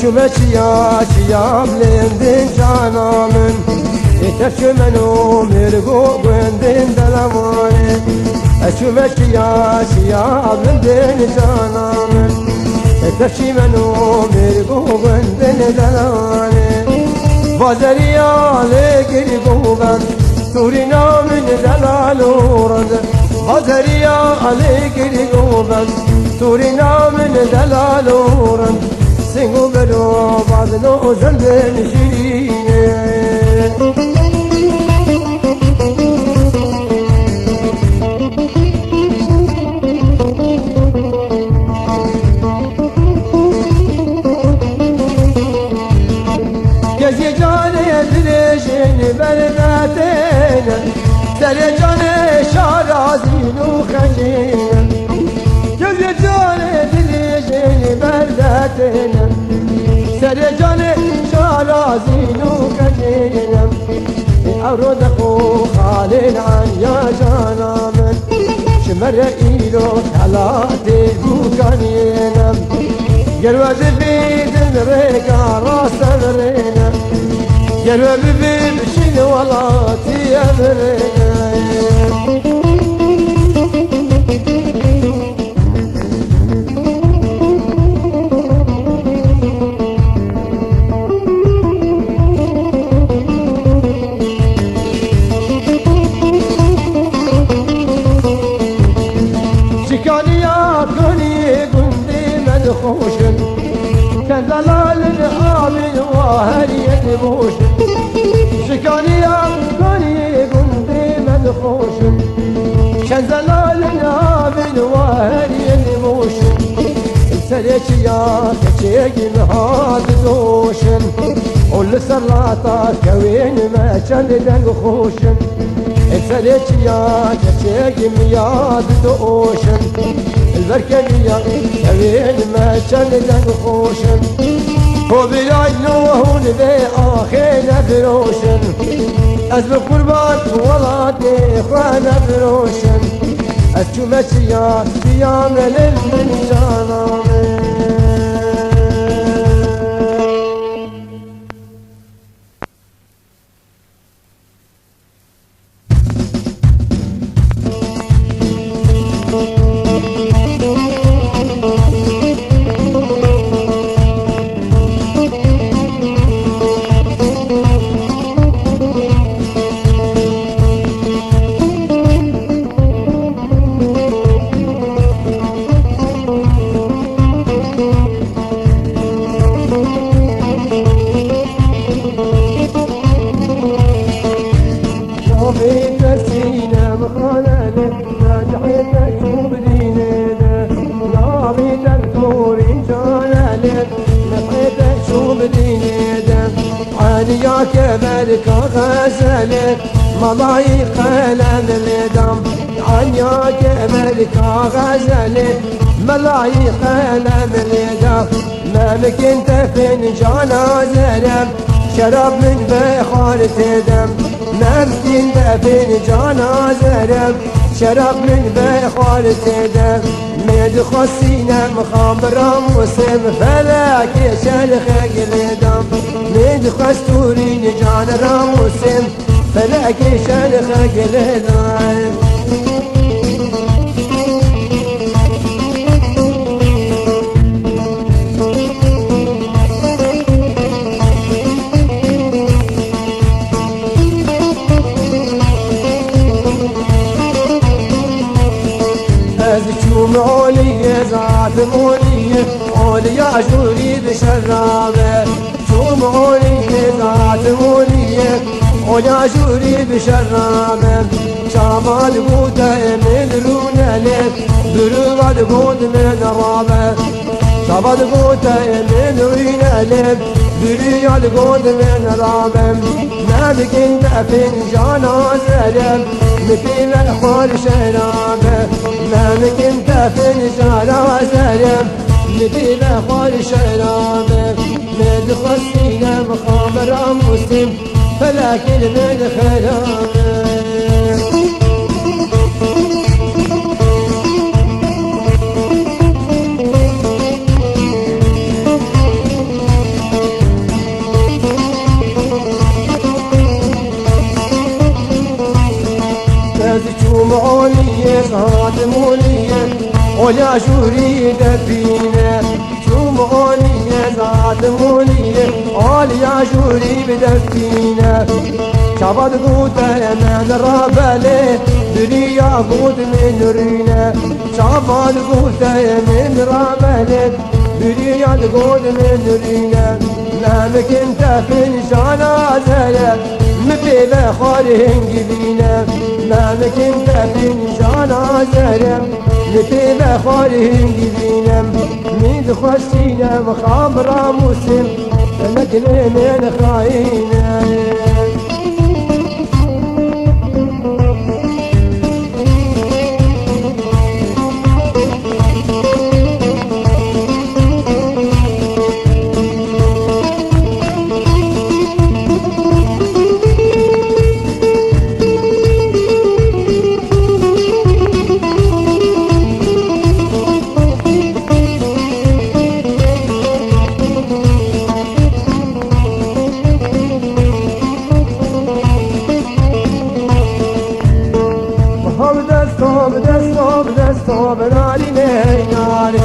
أشوفك يا بلندن جانامن تشمنو مرقو بندن دلماني أشوفك يا بلندن جانامن تشمنو مرقو بندن دلماني بازريا لقري قوبان تورينا من دلالو رد بازريا لقري قوبان تورينا من دلالو رد سنگو برو بعدنو زندن شیرینه گزی جانه درشن بردتن سر جانه شارازین و خجین گزی جانه درشن بردتن سر جانه شارازین و خجین اورد خو خالن عن یا جانامن شمر ایلو حلاتی بوکانینم گروز بیدن رکا راست برینم گروز بیبشین ولاتی برینم شکانیا کنی گندی مدخوشن كزلال آمن وهريت بوشن شكانيا كوني قندي مدخوشن كزلال آمن وهريت بوشن سريك يا كشيك مهاد دوشن قول سلاطة كوين ما كان دلخوشن سريك يا كشيك مياد دوشن البركانية كوين ما كان دلخوشن هو بلاي نوهون بآخينا بروشن أزم قربان ولادي إخوانا بروشن أسكو مسيا بيام للمن جانامي كبرك غزلك مضايق قلم الدم عنيا كبرك غزلك ملايق قلم الدم ما مكنت فنجان زلم شرب من بخارة دم ما مكنت فنجان زلم شرب من بخارة دم ميد خصينا مخابرة موسم فلاك شلخ قلدم ميد خستورين جان راموسم فلاك شلخ قلدم معولية ذات مولية عولية جوري بشرابة شو معولية ذات مولية عولية جوري بشرابة شامال بودا من رونالك برود بود من رابة شامال بودا من رونالك بريال بود من رابة ما بكنت فنجان زلم مثل الخور شرابة ما كنت فنجان زلم مثل الخور شرابة من خصينا مخابر مسلم فلكن من خرابة ولا جوري دفينه شوم عونية ذات مونية يا جوري بدفينه شباب قوته من رابله دريا قوت من رينه شباب قوته من رابله دريا قوت من رينه ما مكنت في جنازه مبيبه خارهن جبينه ما مكنت في جنازه مبيبه خارهن جبينه من خشينه مخابره مسلم نكلم من خاينه بناري ناري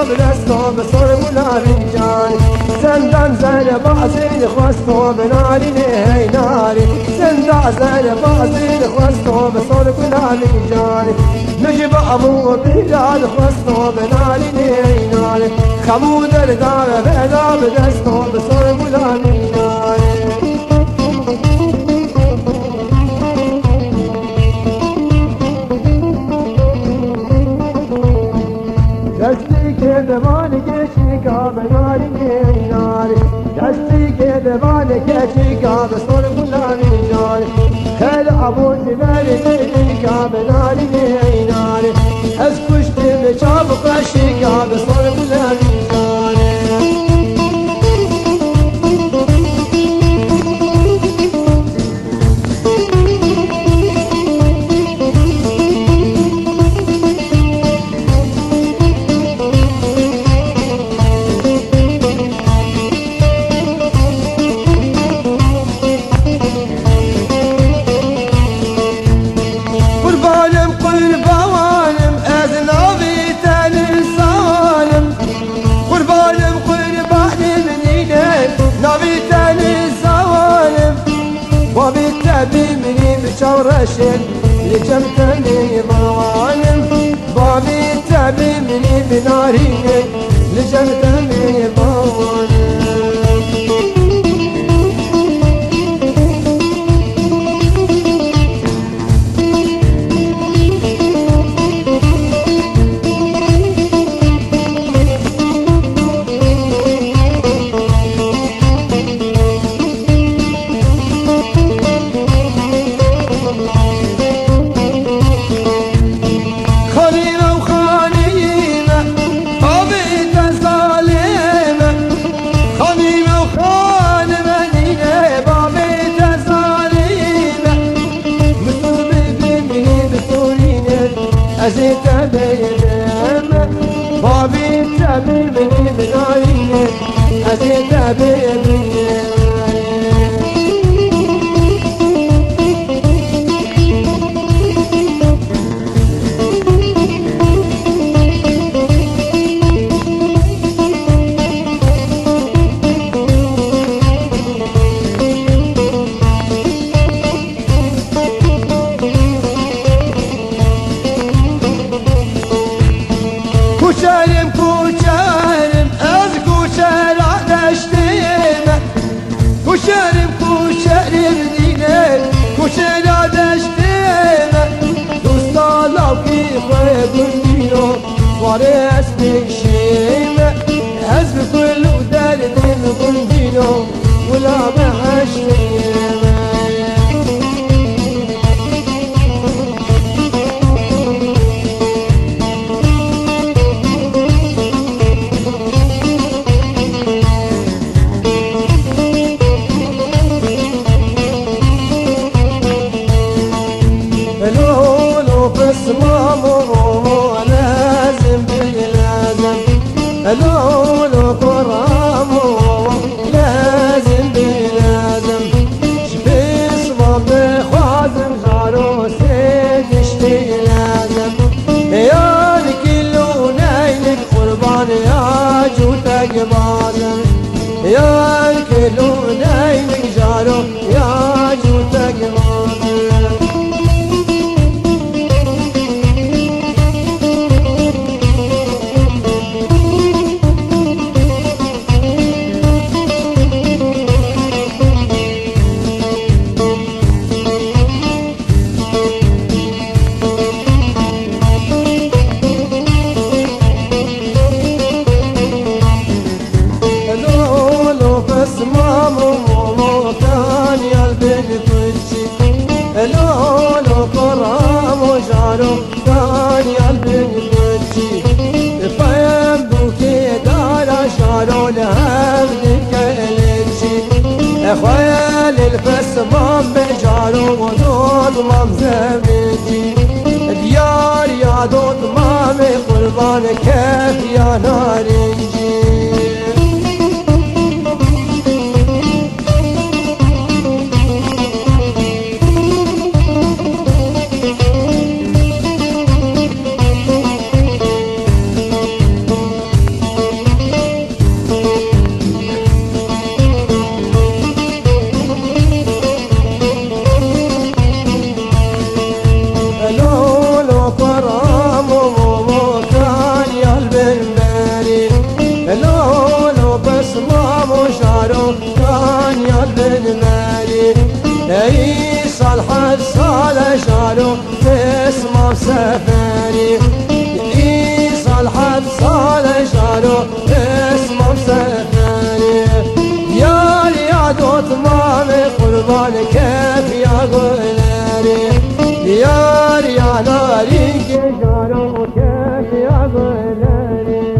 بدستو بصور مولاري جاني زندان زين بازين خواستو بناري ناري زندان زين بازين خواستو بصور مولاري جاني نجيب أبو بلال خواستو بناري ناري خمود الدار بدا بدستو بصور مولاري جاني دستی که دوان کشی کا بناری ناری دستی که دوان کشی کا بسور گلانی ناری خیل ابو جبری کشی کا بناری ناری از کشتی چاب قشی کا بسور گلانی ناری بمني بشورشن لجمتني ظالم بابي تبي مني بنارين لجمتني ظالم أزيت بينام بابي تبي مني بنايم أزيت بينام Kuçerim kuçerim az kuçer ateştime Kuçerim kuçerim dine kuçer ateştime Dostalav ki khebundino Vare estekşime Ez bi kullu derdim gundino Ula mehaştime لولو كرامو لازم بلازم شبيس ضب خوازم غارو سيد اشتي لازم خيال الفسمان بجارو ودود ممزمتي ديار يا دود مامي قربان كيف يا نارنجي اي صالح صالح شالو اسمه سفري اي صالح صالح شالو اسمه سفري يا دوت مامي قربان كيف يا غلاري يا ناري كجارو كيف يا غلاري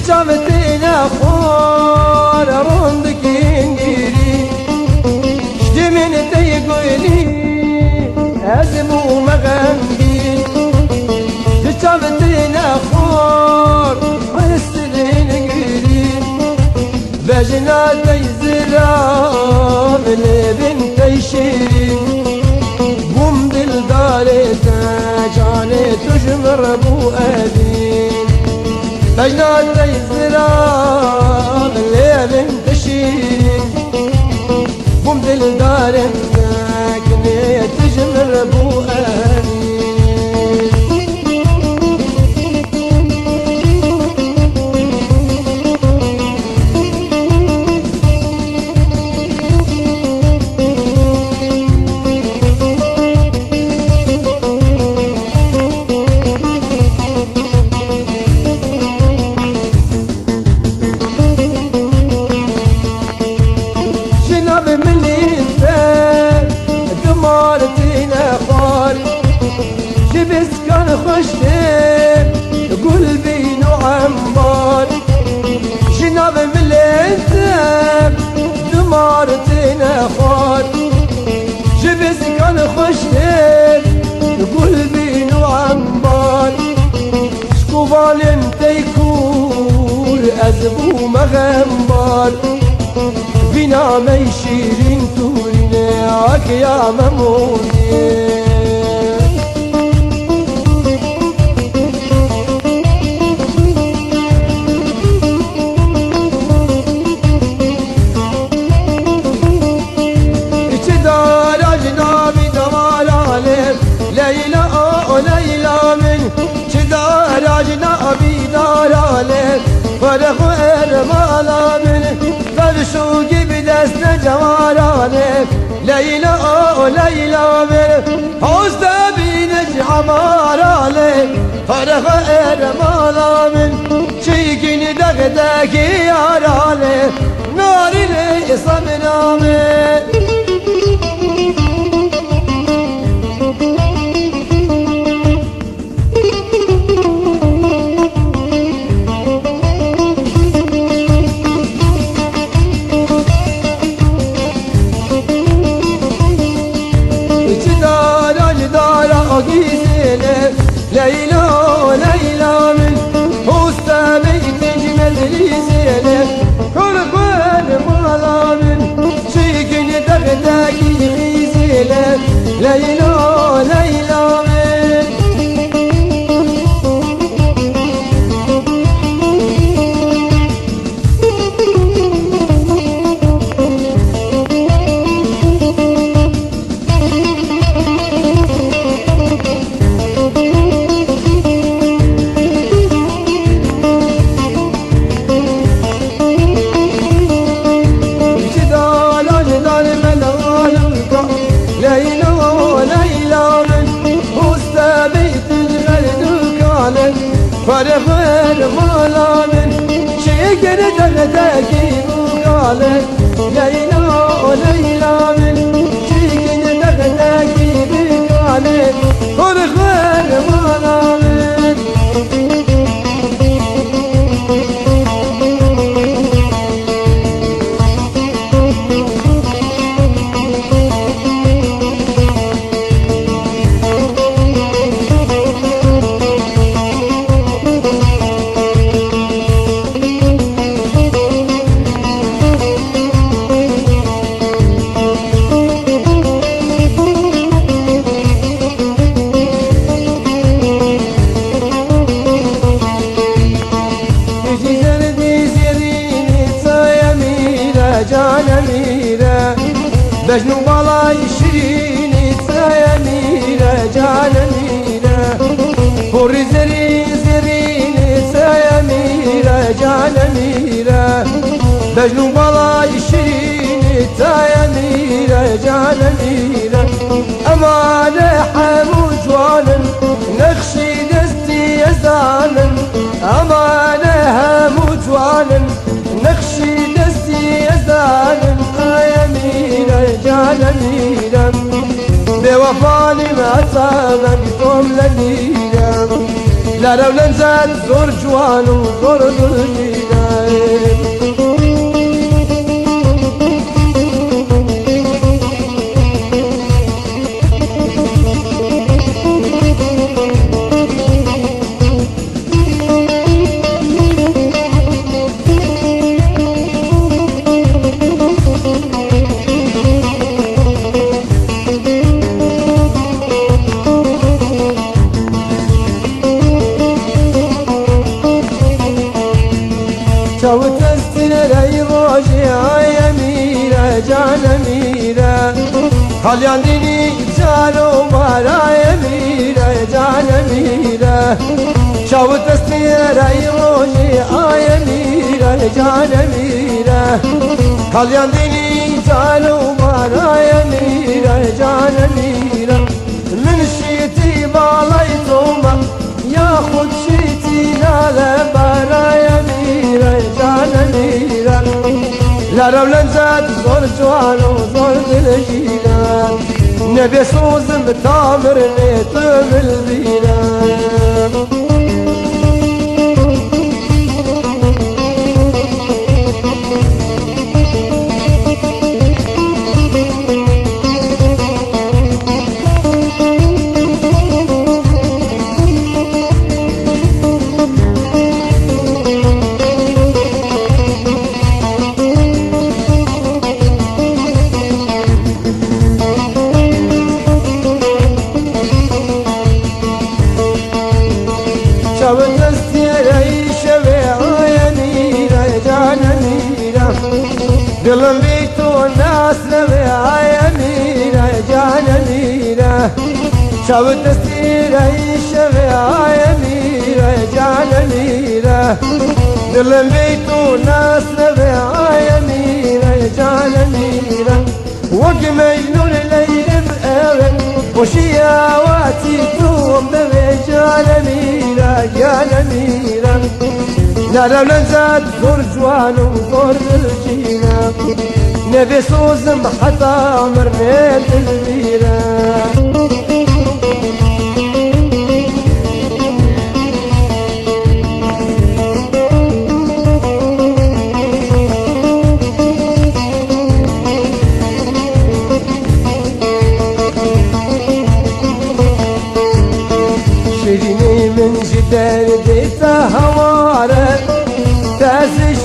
شافتينا خوار روندك انجيري شدي من تيقولي ازمو مغنبين شافتينا خوار حسلين انجيري بجنا تيزرام لبنتي شيرين بوم دل داري تاجاني تجمر بو أبين بجنات الزرام الليل انتشين بوم دل دارم ساكنة تجمر بو أمين جبس كان خشتك قلبي نعمار جناب مليتك دمارتنا خار جبس كان خشتك قلبي نعمار شكوفال انت يكور أزبو مغمار بنا ما يشيرين توريناك يا مموني أبي دارالك فرخ إرمالا من فرشوقي بدسنا جمالالك ليلى ليلى من حوست بينج عمارالك فرخ إرمالا من شيكين دغدغي يارالك ناري لي صبنا من ليلى ليلى من وسط بيت زيلك كربان مالامن شيكن دغداكي زيلك ليلى ليلى فرغر مالامن شيكن دغداكي بقالك ليلى ليلى من شيكن دغداكي بقالك فرغر مالامن جان ميرا بجنو بالاي شيريني تسايا ميرا جان ميرا بوري زري زريني تسايا ميرا جان ميرا بجنو بالاي شيريني تسايا ميرا جان ميرا أمانة حمو جوانن نخشي دستي يزانن أمانة حمو جوانن نخشي دستي يزانن يا ميرا جان ميرا بوفاني ما صابك توم لنيرا لا لو لنزال زور جوان وزور ذرنيرا شوت استنري روجي يا ميرا جان ميرا خليان ديني جانو مارا يا ميرا جان ميرا شوت استنري روجي يا ميرا جان ميرا خليان ديني جانو مارا يا ميرا جان ميرا من شيتي بالايتوما ياخد شيتي نالا برا يا ميرا جان ميرا لا رولا زاد زور جوان وزور دلجينا نبي سوزم تامر نيتم البينا دلم بيتو الناس نبي يا ميرا جان ميرا شاوت تسير الشبي يا ميرا جان ميرا دلم بيتو الناس نبي يا ميرا جان ميرا وقمجنون الليل بأول وشياواتي توم نبي جان ميرا جان ميرا لا لو نزاد زور جوان وزور الجينا نبي سوزم حتى مرنيت البيرا شيريني من جدار ديتا هوارك تازش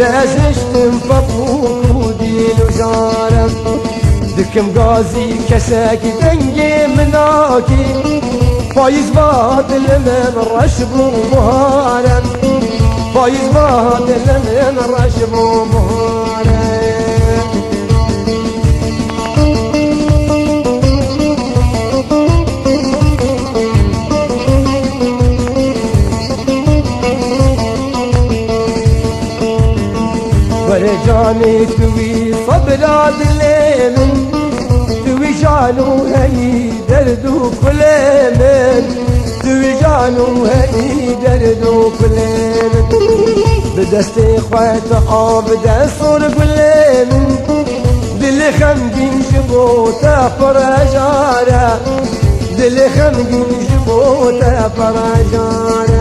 ازشتم فبودي لجارم دكم غازي كساك دنجي مناكي فايز باطل من رشب ومهارم فايز باطل من رشب ومهارم ورجاني توي صبر عدلين توي جانو هي دردو كلمن توي جانو هي دردو كلمن بدستي خوات عابد صور كلمن دل خمجين جبوتا فرجارة دل خمجين جبوتا فرجارة